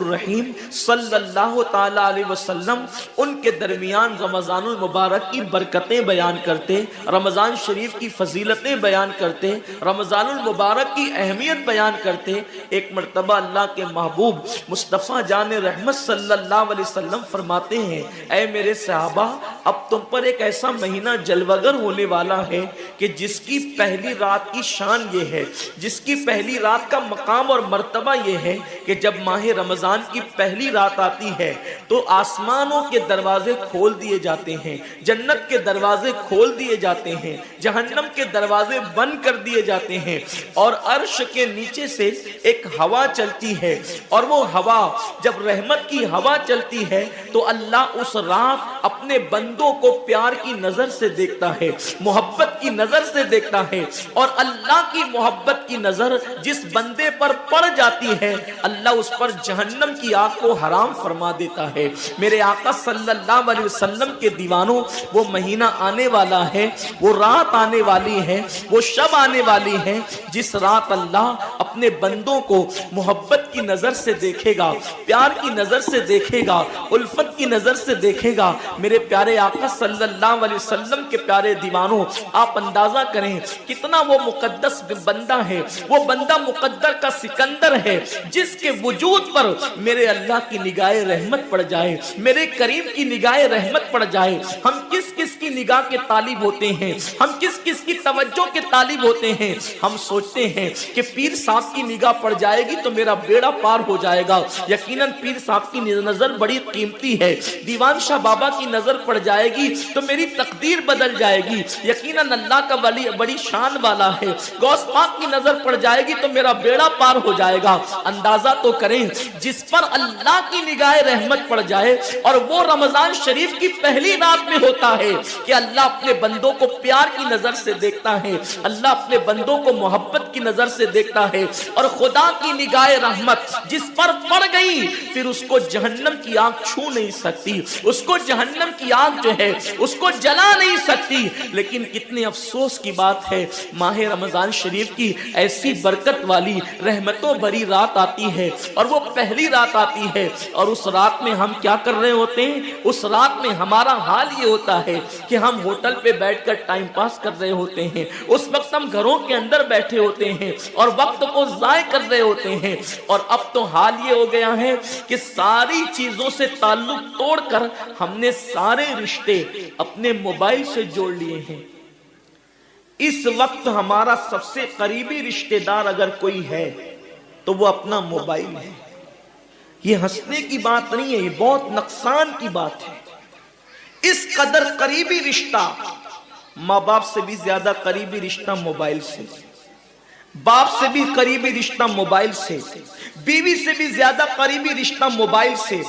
الرحیم صلی اللہ تعالی علیہ وسلم ان کے درمیان رمضان المبارک کی برکتیں بیان کرتے، رمضان شریف کی فضیلتیں بیان کرتے، رمضان المبارک کی اہمیت بیان کرتے۔ ایک مرتبہ اللہ کے محبوب مصطفیٰ جان رحمت صلی اللہ علیہ وسلم فرماتے ہیں، اے میرے صحابہ، اب تم پر ایک ایسا مہینہ جلوگر ہونے والا ہے کہ جس کی پہلی رات کی شان یہ ہے، جس کی پہلی رات کا مقام اور مرتبہ یہ ہے کہ جب ماہ رمضان کی پہلی رات آتی ہے تو آسمانوں کے دروازے کھول دیے جاتے ہیں، جنت کے دروازے کھول دیے جاتے ہیں، جہنم کے دروازے بند کر دیے جاتے ہیں، اور عرش کے نیچے سے ایک ہوا چلتی ہے، اور وہ ہوا جب رحمت کی ہوا چلتی ہے تو اللہ اس رات اپنے بندوں کو پیار کی نظر سے دیکھتا ہے، محبت کی نظر سے دیکھتا ہے، اور اللہ کی محبت کی نظر جس بندے پر پڑ جاتی ہے اللہ اس پر جہنم کی آگ کو حرام فرما دیتا ہے۔ میرے آقا صلی اللہ علیہ وسلم کے دیوانوں، وہ مہینہ آنے والا ہے، وہ رات آنے والی ہے، وہ شب آنے والی ہے جس رات اللہ اپنے بندوں کو محبت کی نظر سے دیکھے گا، پیار کی نظر سے دیکھے گا، الفت کی نظر سے دیکھے گا۔ میرے پیارے آقا صلی اللہ علیہ وسلم کے پیارے دیوانوں، آپ اندازہ کریں کتنا وہ مقدس بندہ ہے، وہ بندہ مقدر کا سکندر ہے جس کے وجود پر میرے اللہ کی نگاہ رحمت پڑ جائے، میرے کریم کی نگاہ رحمت پڑ جائے۔ ہم کس کس کی نگاہ کے طالب ہوتے ہیں، ہم کس کس کی توجہ کے طالب ہوتے ہیں؟ ہم سوچتے ہیں کہ پیر صاحب کی نگاہ پڑ جائے گی تو میرا بیڑا پار ہو جائے گا۔ یقیناً پیر صاحب کی نظر بڑی قیمتی ہے، دیوان شاہ بابا کی نظر پڑ جائے گی تو میری تقدیر بدل جائے گی۔ یقیناً اللہ کا ولی بڑی شان والا ہے، غوث پاک کی نظر پڑ جائے گی تو میرا بیڑا پار ہو جائے گا۔ اندازہ تو کریں جس پر اللہ کی نگاہ رحمت پڑ جائے، اور وہ رمضان شریف کی پہلی رات میں ہوتا ہے کہ اللہ اپنے بندوں کو پیار کی نظر سے دیکھتا ہے، اللہ اپنے بندوں کو محبت کی نظر سے دیکھتا ہے، اور خدا کی نگاہ رحمت جس پر پڑ گئی پھر اس کو جہنم کی آگ چھو نہیں سکتی، اس کو جہنم کی آگ جو ہے اس کو جلا نہیں سکتی۔ لیکن کتنے افسوس کی بات ہے، ماہ رمضان شریف کی ایسی برکت والی رحمتوں بھری رات آتی ہے، اور وہ پہلی رات آتی ہے، اور اس رات میں ہم کیا کر رہے ہوتے ہیں؟ اس رات میں ہمارا حال یہ ہوتا ہے کہ ہم ہوٹل پہ بیٹھ کر ٹائم پاس کر رہے ہوتے ہیں، اس وقت ہم گھروں کے اندر بیٹھے ہوتے ہیں اور وقت کو ضائع کر رہے ہوتے ہیں۔ اور اب تو حال یہ ہو گیا ہے کہ ساری چیزوں سے تعلق توڑ کر ہم نے سارے رشتے اپنے موبائل سے جوڑ لیے ہیں۔ اس وقت ہمارا سب سے قریبی رشتہ دار اگر کوئی ہے تو وہ اپنا موبائل ہے۔ یہ ہنسنے کی بات نہیں ہے، یہ بہت نقصان کی بات ہے۔ اس قدر قریبی رشتہ، ماں باپ سے بھی زیادہ قریبی رشتہ موبائل سے، باپ سے بھی قریبی رشتہ موبائل سے، بیوی سے بھی زیادہ قریبی رشتہ موبائل سے۔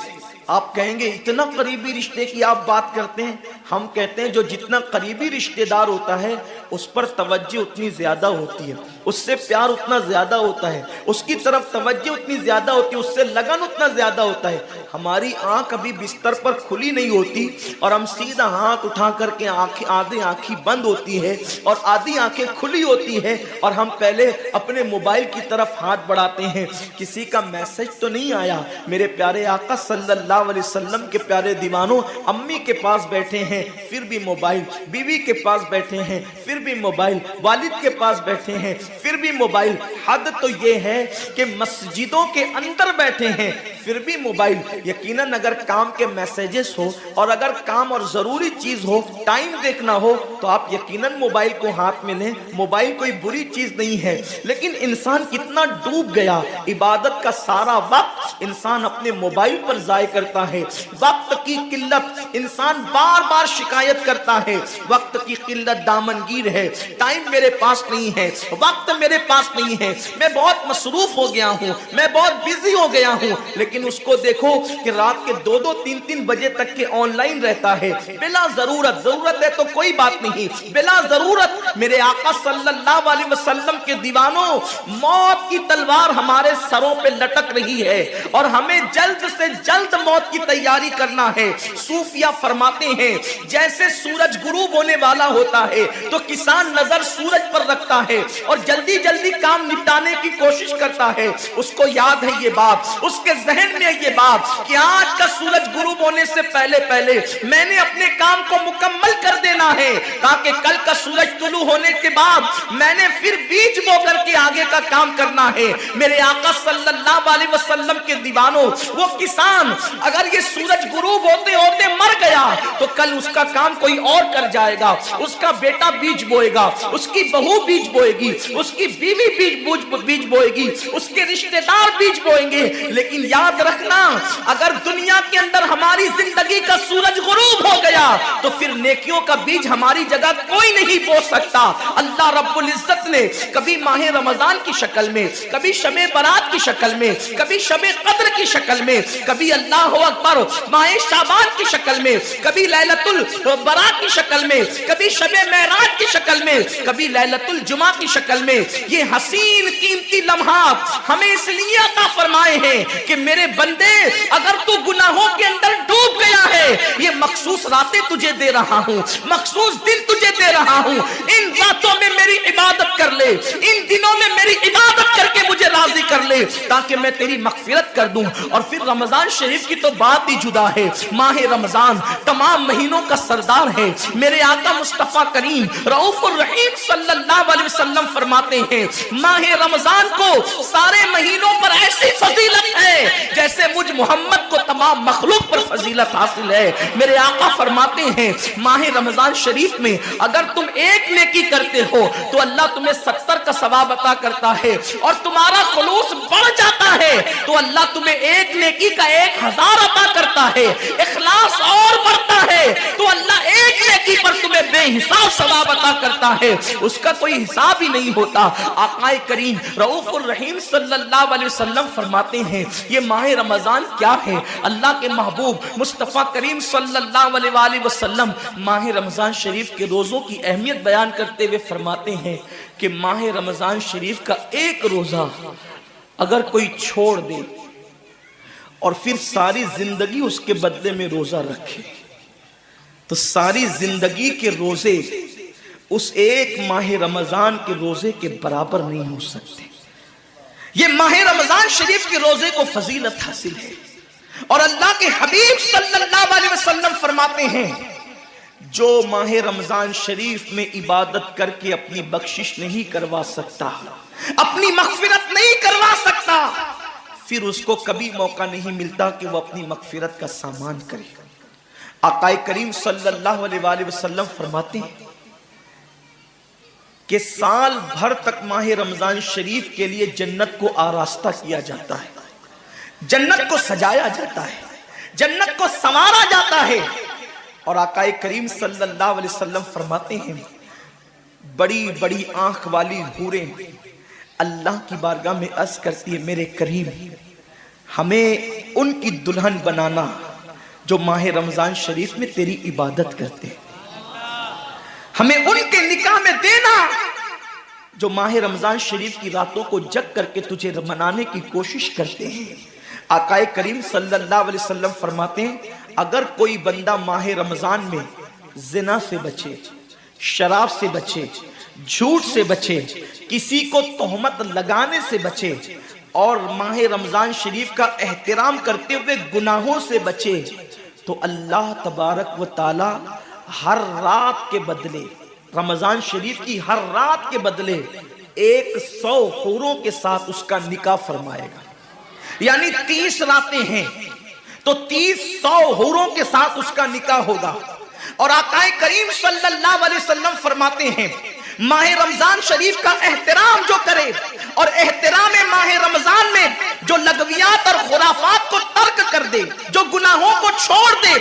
آپ کہیں گے اتنا قریبی رشتے کی آپ بات کرتے ہیں؟ ہم کہتے ہیں جو جتنا قریبی رشتہ دار ہوتا ہے اس پر توجہ اتنی زیادہ ہوتی ہے، اس سے پیار اتنا زیادہ ہوتا ہے، اس کی طرف توجہ اتنی زیادہ ہوتی ہے، اس سے لگن اتنا زیادہ ہوتا ہے۔ ہماری آنکھ ابھی بستر پر کھلی نہیں ہوتی اور ہم سیدھا ہاتھ اٹھا کر کے آدھی آنکھیں بند ہوتی ہے اور آدھی آنکھیں کھلی ہوتی ہے، اور ہم پہلے اپنے موبائل کی طرف ہاتھ بڑھاتے ہیں، کسی کا میسج تو نہیں آیا۔ میرے پیارے آقا صلی اللہ علیہ وسلم کے پیارے دیوانوں، امی کے پاس بیٹھے ہیں پھر بھی موبائل، بیوی کے پاس بیٹھے ہیں پھر بھی موبائل، والد کے پاس بیٹھے ہیں پھر بھی موبائل۔ حد تو یہ ہے کہ مسجدوں کے اندر بیٹھے ہیں پھر بھی موبائل۔ یقیناً اگر کام کے میسیجز ہو اور اگر کام اور ضروری چیز ہو، ٹائم دیکھنا ہو تو آپ یقیناً موبائل کو ہاتھ میں لیں، موبائل کوئی بری چیز نہیں ہے۔ لیکن انسان کتنا ڈوب گیا، عبادت کا سارا وقت انسان اپنے موبائل پر ضائع کرتا ہے۔ وقت کی قلت، انسان بار بار شکایت کرتا ہے، وقت کی قلت دامنگیر ہے، ٹائم میرے پاس نہیں ہے، وقت میرے پاس نہیں ہے، میں بہت مصروف ہو گیا ہوں، میں بہت بزی ہو گیا ہوں۔ لیکن اس کو دیکھو کہ رات کے 2-2 3-3 بجے تک کے آن لائن رہتا ہے، بلا ضرورت ہے تو کوئی بات نہیں، بلا ضرورت۔ میرے آقا صلی اللہ علیہ وسلم کے دیوانوں، موت کی تلوار ہمارے سروں پہ لٹک رہی ہے اور ہمیں جلد سے جلد موت کی تیاری کرنا ہے۔ صوفیہ فرماتے ہیں جیسے سورج غروب ہونے والا ہوتا ہے تو کسان نظر سورج پر رکھتا ہے، اور جلدی جلدی کام نپٹانے کی کوشش کرتا ہے، اس کو یاد ہے یہ بات، اس کے ذہن میں یہ بات کہ آج کا سورج غروب ہونے سے پہلے پہلے میں نے اپنے کام کو مکمل کر دینا ہے، تاکہ کل کا سورج طلوع ہونے کے بعد میں نے پھر بیج بو کر کے آگے کا کام کرنا ہے۔ میرے آقا صلی اللہ علیہ وسلم کے دیوانوں، وہ کسان اگر یہ سورج غروب ہوتے ہوتے مر گیا تو کل اس کا کام کوئی اور کر جائے گا، اس کا بیٹا بیج بوئے گا، اس کی بہو بیج بوئے گی، اس کی بیوی بیج بوئے گی، اس کے رشتہ دار بیج بوئیں گے۔ لیکن یاد رکھنا، اگر دنیا کے اندر ہماری زندگی کا سورج غروب ہو گیا تو پھر نیکیوں کا بیج ہماری جگہ کوئی نہیں بو سکتا۔ اللہ رب العزت نے کبھی ماہ رمضان کی شکل میں، کبھی شب برات کی شکل میں، کبھی شب قدر کی شکل میں، کبھی اللہ اکبر ماہ شعبان کی شکل میں، کبھی لیلۃ البراء کی شکل میں، کبھی شب معراج کی شکل میں، کبھی لیلۃ الجمعہ کی شکل میں یہ حسین قیمتی لمحات ہمیں اس لیے عطا فرمائے ہیں کہ میرے بندے اگر تو گناہوں کے اندر ڈوب گیا ہے، یہ مخصوص راتیں تجھے دے رہا ہوں، مخصوص دن تجھے دے رہا ہوں، ان راتوں میں میری عبادت کر لے، ان دنوں میں میری عبادت کر کے مجھے راضی کر لے تاکہ میں تیری مغفرت کر دوں۔ اور پھر رمضان شریف کی تو بات ہی جدا ہے۔ ماہ رمضان تمام مہینوں کا سردار ہے۔ میرے آقا مصطفیٰ کریم رؤوف الرحیم صلی اللہ علیہ وسلم فرماتے ہیں ماہ رمضان کو سارے مہینوں پر ایسی فضیلت ہے جیسے مجھ محمد کو تمام مخلوق پر فضیلت حاصل ہے۔ میرے آقا فرماتے ہیں ماہ رمضان شریف میں اگر تم ایک نیکی کرتے ہو تو اللہ تمہیں 70 کا ثواب عطا کرتا ہے، اور تمہارا خلوص بڑھ جاتا ہے تو اللہ تمہیں ایک نیکی کا 1000 عطا کرتا ہے، اخلاص اور بڑھتا ہے تو اللہ ایک نیکی پر تمہیں بے حساب ثواب عطا کرتا ہے، اس کا کوئی حساب ہی نہیں ہوتا۔ آقا کریم رؤوف الرحیم صلی اللہ علیہ وسلم فرماتے ہیں یہ ماہ رمضان کیا ہے؟ اللہ کے محبوب مصطفیٰ کریم صلی اللہ علیہ وآلہ وسلم ماہ رمضان شریف کے روزوں کی اہمیت بیان کرتے ہوئے فرماتے ہیں کہ ماہ رمضان شریف کا ایک روزہ اگر کوئی چھوڑ دے اور پھر ساری زندگی اس کے بدلے میں روزہ رکھے تو ساری زندگی کے روزے اس ایک ماہ رمضان کے روزے کے برابر نہیں ہو سکتے۔ یہ ماہ رمضان شریف کے روزے کو فضیلت حاصل ہے، اور اللہ کے حبیب صلی اللہ علیہ وسلم فرماتے ہیں جو ماہ رمضان شریف میں عبادت کر کے اپنی بخشش نہیں کروا سکتا، اپنی مغفرت نہیں کروا سکتا، پھر اس کو کبھی موقع نہیں ملتا کہ وہ اپنی مغفرت کا سامان کرے۔ آقا کریم صلی اللہ علیہ وآلہ وسلم فرماتے ہیں کہ سال بھر تک ماہ رمضان شریف کے لیے جنت کو آراستہ کیا جاتا ہے، جنت کو سجایا جاتا ہے، جنت کو سنوارا جاتا ہے۔ اور آقا کریم صلی اللہ علیہ وسلم فرماتے ہیں بڑی بڑی آنکھ والی حوریں اللہ کی بارگاہ میں عرض کرتی ہے میرے کریم ہمیں ان کی دلہن بنانا جو ماہ رمضان شریف میں تیری عبادت کرتے ہیں، ہمیں ان کے نکاح میں دینا جو ماہ رمضان شریف کی راتوں کو جگ کر کے تجھے منانے کی کوشش کرتے ہیں۔ آقا کریم صلی اللہ علیہ وسلم فرماتے ہیں اگر کوئی بندہ ماہ رمضان میں زنا سے بچے، شراب سے بچے، جھوٹ سے بچے، کسی کو تہمت لگانے سے بچے، اور ماہ رمضان شریف کا احترام کرتے ہوئے گناہوں سے بچے تو اللہ تبارک و تعالی ہر رات کے بدلے، رمضان شریف کی ہر رات کے بدلے 100 حوروں کے ساتھ اس کا نکاح فرمائے گا۔ یعنی 30 راتیں ہیں تو 100 حوروں کے ساتھ اس کا نکاح ہوگا۔ اور آقا کریم صلی اللہ علیہ وسلم فرماتے ہیں ماہ رمضان شریف کا احترام جو کرے اور احترام ماہ رمضان میں جو لغویات اور خرافات کو ترک کر دے، جو گناہوں کو چھوڑ دے،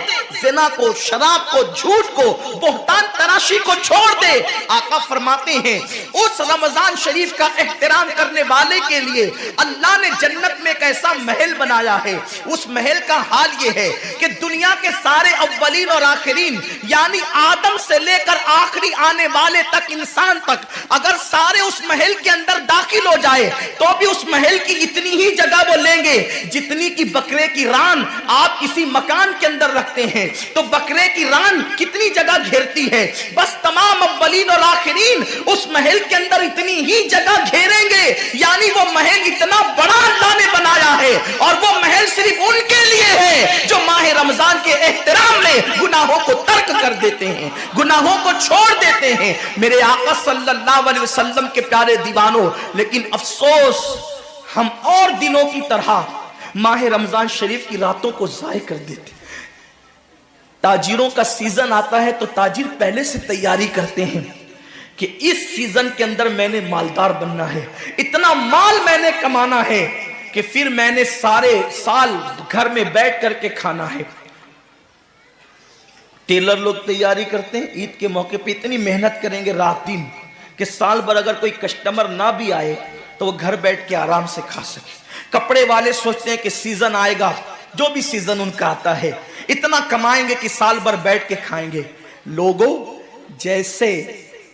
زنا کو، شراب کو، جھوٹ کو، بہتان تراشی کو چھوڑ دے، آقا فرماتے ہیں اس رمضان شریف کا احترام کرنے والے کے لیے اللہ نے جنت میں ایک ایسا محل بنایا ہے۔ اس محل کا حال یہ ہے کہ دنیا کے سارے اولین اور آخرین یعنی آدم سے لے کر آخری آنے والے تک انسان تک اگر سارے اس محل کے اندر داخل ہو جائے تو بھی اس محل کی اتنی ہی جگہ وہ لیں گے جتنی کی بکرے کی ران آپ کسی مکان کے اندر رکھتے ہیں۔ تو بکرے کی ران کتنی جگہ گھیرتی ہے؟ بس تمام اولین اور آخرین اس محل کے اندر اتنی ہی جگہ گھیریں گے، یعنی وہ محل اتنا بڑا اللہ نے بنایا ہے، اور وہ محل صرف ان کے لیے ہے جو ماہ رمضان کے احترام میں گناہوں کو ترک کر دیتے ہیں، گناہوں کو چھوڑ دیتے ہیں۔ میرے آقا صلی اللہ علیہ وسلم کے پیارے دیوانوں، لیکن افسوس ہم اور دنوں کی طرح ماہ رمضان شریف کی راتوں کو ضائع کر دیتے۔ تاجروں کا سیزن آتا ہے تو تاجر پہلے سے تیاری کرتے ہیں کہ اس سیزن کے اندر میں نے مالدار بننا ہے، اتنا مال میں نے کمانا ہے کہ پھر میں نے سارے سال گھر میں بیٹھ کر کے کھانا ہے۔ ٹیلر لوگ تیاری کرتے ہیں، عید کے موقع پہ اتنی محنت کریں گے رات دن کہ سال بھر اگر کوئی کسٹمر نہ بھی آئے تو وہ گھر بیٹھ کے آرام سے کھا سکے۔ کپڑے والے سوچتے ہیں کہ سیزن آئے گا، جو بھی سیزن ان کا آتا ہے اتنا کمائیں گے کہ سال بھر بیٹھ کے کھائیں گے۔ لوگوں، جیسے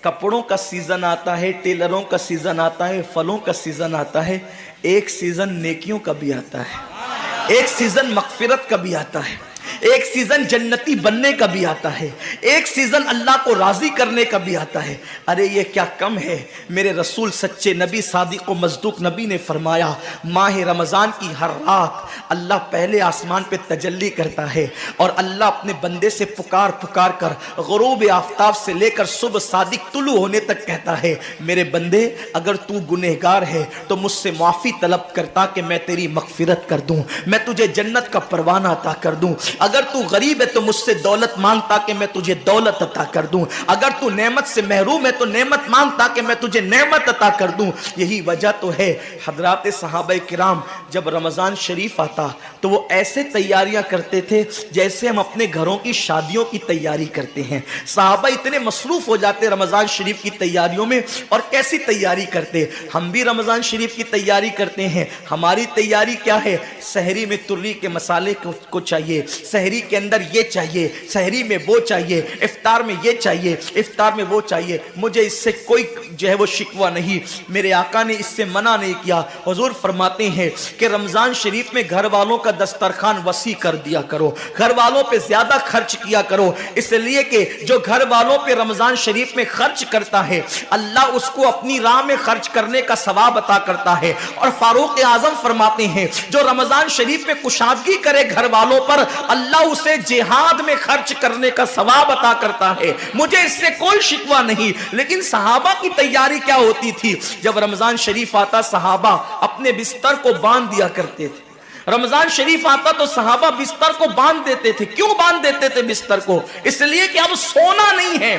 کپڑوں کا سیزن آتا ہے، ٹیلروں کا سیزن آتا ہے، پھلوں کا سیزن آتا ہے، ایک سیزن نیکیوں کا بھی آتا ہے، ایک سیزن مغفرت کا بھی آتا ہے، ایک سیزن جنتی بننے کا بھی آتا ہے، ایک سیزن اللہ کو راضی کرنے کا بھی آتا ہے۔ ارے یہ کیا کم ہے؟ میرے رسول سچے نبی صادق و مصدوق نبی نے فرمایا ماہ رمضان کی ہر رات اللہ پہلے آسمان پہ تجلی کرتا ہے اور اللہ اپنے بندے سے پکار پکار کر غروب آفتاب سے لے کر صبح صادق طلوع ہونے تک کہتا ہے میرے بندے اگر تو گنہگار ہے تو مجھ سے معافی طلب کرتا کہ میں تیری مغفرت کر دوں، میں تجھے جنت کا پروانہ عطا کر دوں۔ اگر تو غریب ہے تو مجھ سے دولت مانگتا کہ میں تجھے دولت عطا کر دوں، اگر تو نعمت سے محروم ہے تو نعمت مانگتا کہ میں تجھے نعمت عطا کر دوں۔ یہی وجہ تو ہے حضرات صحابہ کرام جب رمضان شریف آتا تو وہ ایسے تیاریاں کرتے تھے جیسے ہم اپنے گھروں کی شادیوں کی تیاری کرتے ہیں۔ صحابہ اتنے مصروف ہو جاتے رمضان شریف کی تیاریوں میں، اور کیسی تیاری کرتے؟ ہم بھی رمضان شریف کی تیاری کرتے ہیں۔ ہماری تیاری کیا ہے؟ سحری میں تری کے مسالے کو چاہیے، سحری کے اندر یہ چاہیے، سحری میں وہ چاہیے، افطار میں یہ چاہیے، افطار میں وہ چاہیے۔ مجھے اس سے کوئی جو ہے وہ شکوہ نہیں، میرے آقا نے اس سے منع نہیں کیا۔ حضور فرماتے ہیں کہ رمضان شریف میں گھر والوں کا دسترخوان وسیع کر دیا کرو، گھر والوں پہ زیادہ خرچ کیا کرو، اس لیے کہ جو گھر والوں پہ رمضان شریف میں خرچ کرتا ہے اللہ اس کو اپنی راہ میں خرچ کرنے کا ثواب عطا کرتا ہے۔ اور فاروق اعظم فرماتے ہیں جو رمضان شریف میں کشادگی کرے گھر والوں پر اللہ اسے جہاد میں خرچ کرنے کا ثواب عطا کرتا ہے۔ مجھے اس سے کوئی شکوہ نہیں، لیکن صحابہ کی تیاری کیا ہوتی تھی؟ جب رمضان شریف آتا صحابہ اپنے بستر کو باندھ دیا کرتے تھے۔ رمضان شریف آتا تو صحابہ بستر کو باندھ دیتے تھے۔ کیوں باندھ دیتے تھے بستر کو؟ اس لیے کہ اب سونا نہیں ہے،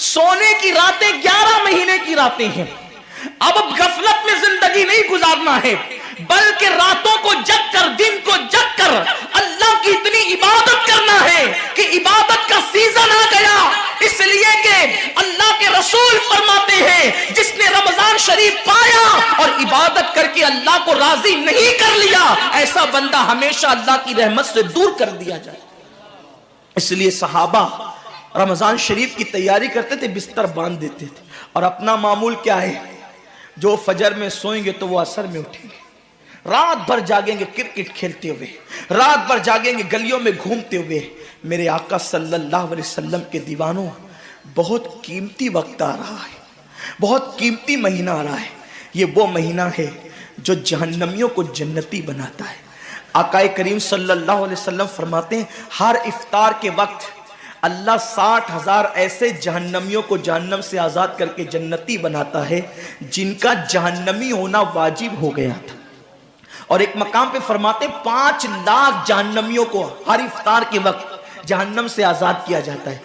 سونے کی راتیں 11 مہینے کی راتیں ہیں، اب غفلت میں زندگی نہیں گزارنا ہے، بلکہ راتوں کو جگ کر دن کو جگ کر اللہ کی اتنی عبادت کرنا ہے کہ عبادت کا سیزن آ گیا۔ اس لیے کہ اللہ کے رسول فرماتے ہیں جس نے رمضان شریف پایا اور عبادت کر کے اللہ کو راضی نہیں کر لیا ایسا بندہ ہمیشہ اللہ کی رحمت سے دور کر دیا جائے۔ اس لیے صحابہ رمضان شریف کی تیاری کرتے تھے، بستر باندھ دیتے تھے، اور اپنا معمول کیا ہے؟ جو فجر میں سوئیں گے تو وہ عصر میں اٹھیں گے، رات بھر جاگیں گے کرکٹ کھیلتے ہوئے، رات بھر جاگیں گے گلیوں میں گھومتے ہوئے۔ میرے آقا صلی اللہ علیہ وسلم کے دیوانوں، بہت قیمتی وقت آ رہا ہے، بہت قیمتی مہینہ آ رہا ہے۔ یہ وہ مہینہ ہے جو جہنمیوں کو جنتی بناتا ہے۔ آقا کریم صلی اللہ علیہ وسلم فرماتے ہیں ہر افطار کے وقت اللہ 60,000 ایسے جہنمیوں کو جہنم سے آزاد کر کے جنتی بناتا ہے جن کا جہنمی ہونا واجب ہو گیا تھا۔ اور ایک مقام پہ فرماتے 5 لاکھ جہنمیوں کو ہر افطار کے وقت جہنم سے آزاد کیا جاتا ہے۔